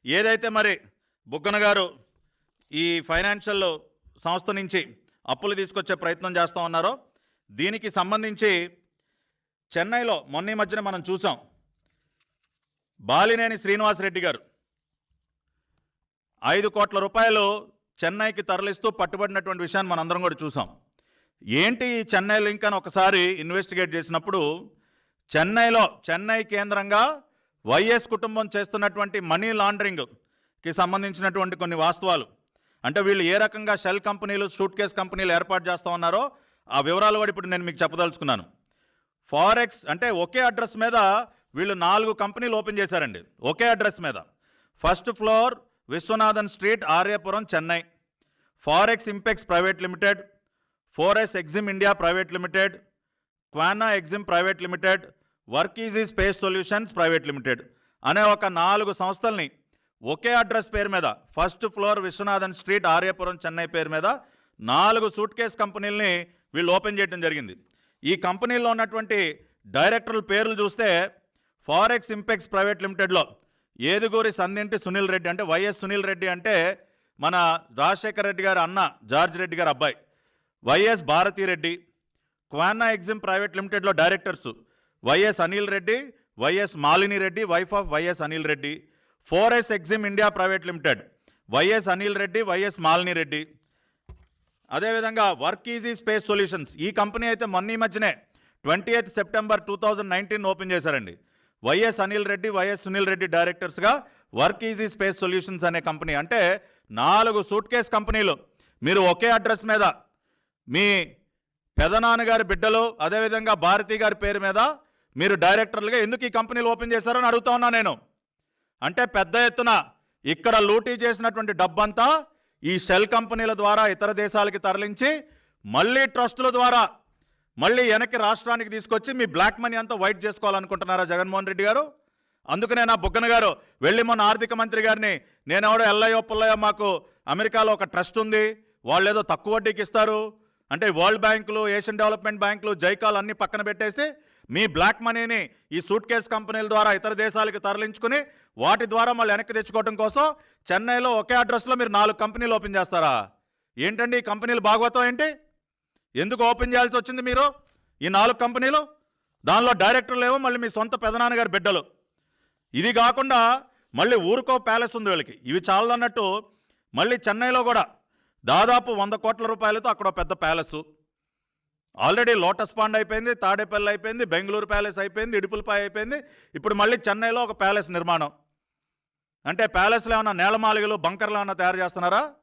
ఏదైతే మరి బుగ్గన గారు ఈ ఫైనాన్షియల్ సంస్థ నుంచి అప్పులు తీసుకొచ్చే ప్రయత్నం చేస్తూ ఉన్నారో దీనికి సంబంధించి చెన్నైలో మొన్న ఈ మధ్యన మనం చూసాం. బాలినేని శ్రీనివాసరెడ్డి గారు 5 కోట్ల రూపాయలు చెన్నైకి తరలిస్తూ పట్టుబడినటువంటి విషయాన్ని మనందరం కూడా చూసాం. ఏంటి ఈ చెన్నై లింక్ అని ఒకసారి ఇన్వెస్టిగేట్ చేసినప్పుడు చెన్నై కేంద్రంగా వైఎస్ కుటుంబం చేస్తున్నటువంటి మనీ లాండరింగ్కి సంబంధించినటువంటి కొన్ని వాస్తవాలు, అంటే వీళ్ళు ఏ రకంగా షెల్ కంపెనీలు, సూట్ కేస్ కంపెనీలు ఏర్పాటు చేస్తూ ఉన్నారో ఆ వివరాలు కూడా ఇప్పుడు నేను మీకు చెప్పదలుచుకున్నాను. ఫారెక్స్ అంటే ఒకే అడ్రస్ మీద వీళ్ళు 4 కంపెనీలు ఓపెన్ చేశారండి. ఒకే అడ్రస్ మీద. First floor Viswanathan street, Aryapuram, Chennai. Forex impex private limited, 4S exim India private limited, Kwana exim private limited, work easy space solutions private limited అనే ఒక 4 సంస్థల్ని ఒకే అడ్రస్ పేరు మీద, first floor Viswanathan street, Aryapuram, Chennai పేరు మీద 4 సూట్ కేస్ కంపెనీలని వీళ్ళు ఓపెన్ చేయడం జరిగింది. ఈ కంపెనీల్లో ఉన్నటువంటి డైరెక్టర్ల పేర్లు చూస్తే ఫారెక్స్ ఇంపెక్స్ ప్రైవేట్ లిమిటెడ్లో ఏదుగూరి సందింటి సునీల్ రెడ్డి, అంటే వైఎస్ సునీల్ రెడ్డి అంటే మన రాజశేఖర రెడ్డి గారు అన్న జార్జ్ రెడ్డి గారు అబ్బాయి, YS Bharathi Reddy. క్వానా exim private లిమిటెడ్లో directors YS Anil Reddy, YS Malini Reddy, wife of YS Anil Reddy. 4S exim India private limited YS Anil Reddy, YS Malini Reddy. అదేవిధంగా వర్క్ ఈజీ స్పేస్ సొల్యూషన్స్, ఈ కంపెనీ అయితే మొన్న ఈ మధ్యనే 28 సెప్టెంబర్ 2019 ఓపెన్ చేశారండి. YS Anil Reddy, YS Sunil Reddy డైరెక్టర్స్గా work easy space solutions అనే కంపెనీ. అంటే 4 సూట్ కేస్ కంపెనీలు మీరు ఒకే అడ్రస్ మీద మీ పెదనాన్నగారి బిడ్డలు, అదేవిధంగా భారతి గారి పేరు మీద మీరు డైరెక్టర్లుగా ఎందుకు ఈ కంపెనీలు ఓపెన్ చేశారని అడుగుతా ఉన్నా నేను. అంటే పెద్ద ఎత్తున ఇక్కడ లూటీ చేసినటువంటి డబ్బంతా ఈ షెల్ కంపెనీల ద్వారా ఇతర దేశాలకి తరలించి మళ్ళీ ట్రస్టుల ద్వారా మళ్ళీ వెనక్కి రాష్ట్రానికి తీసుకొచ్చి మీ బ్లాక్ మనీ అంతా వైట్ చేసుకోవాలనుకుంటున్నారా జగన్మోహన్ రెడ్డి గారు? అందుకనే నా బుగ్గన గారు వెళ్ళి మొన్న ఆర్థిక మంత్రి గారిని, నేనెవడో ఎల్లయ్యో పుల్లయ్యో మాకు అమెరికాలో ఒక ట్రస్ట్ ఉంది, వాళ్ళు ఏదో తక్కువ వడ్డీకి ఇస్తారు అంటే వరల్డ్ బ్యాంకులు, ఏషియన్ డెవలప్మెంట్ బ్యాంకులు, జైకాల్ అన్నీ పక్కన పెట్టేసి మీ బ్లాక్ మనీని ఈ సూట్ కేస్ కంపెనీల ద్వారా ఇతర దేశాలకు తరలించుకుని వాటి ద్వారా మళ్ళీ వెనక్కి తెచ్చుకోవడం కోసం చెన్నైలో ఒకే అడ్రస్లో మీరు 4 కంపెనీలు ఓపెన్ చేస్తారా? ఏంటండి ఈ కంపెనీలు భాగవతం ఏంటి? ఎందుకు ఓపెన్ చేయాల్సి వచ్చింది మీరు ఈ 4 కంపెనీలు? దానిలో డైరెక్టర్లు ఏమో మళ్ళీ మీ సొంత పెదనాన్నగారి బిడ్డలు. ఇది కాకుండా మళ్ళీ ఊరుకో ప్యాలెస్ ఉంది వీళ్ళకి. ఇవి చాలదన్నట్టు మళ్ళీ చెన్నైలో కూడా దాదాపు 100 కోట్ల రూపాయలతో అక్కడ పెద్ద ప్యాలెస్. ఆల్రెడీ లోటస్ పాండ్ అయిపోయింది, తాడేపల్లి అయిపోయింది, బెంగళూరు ప్యాలెస్ అయిపోయింది, ఇడుపులపాయ అయిపోయింది. ఇప్పుడు మళ్ళీ చెన్నైలో ఒక ప్యాలెస్ నిర్మాణం. అంటే ప్యాలెస్లో ఏమన్నా నేలమాలిగలు, బంకర్లు ఏమన్నా తయారు చేస్తున్నారా?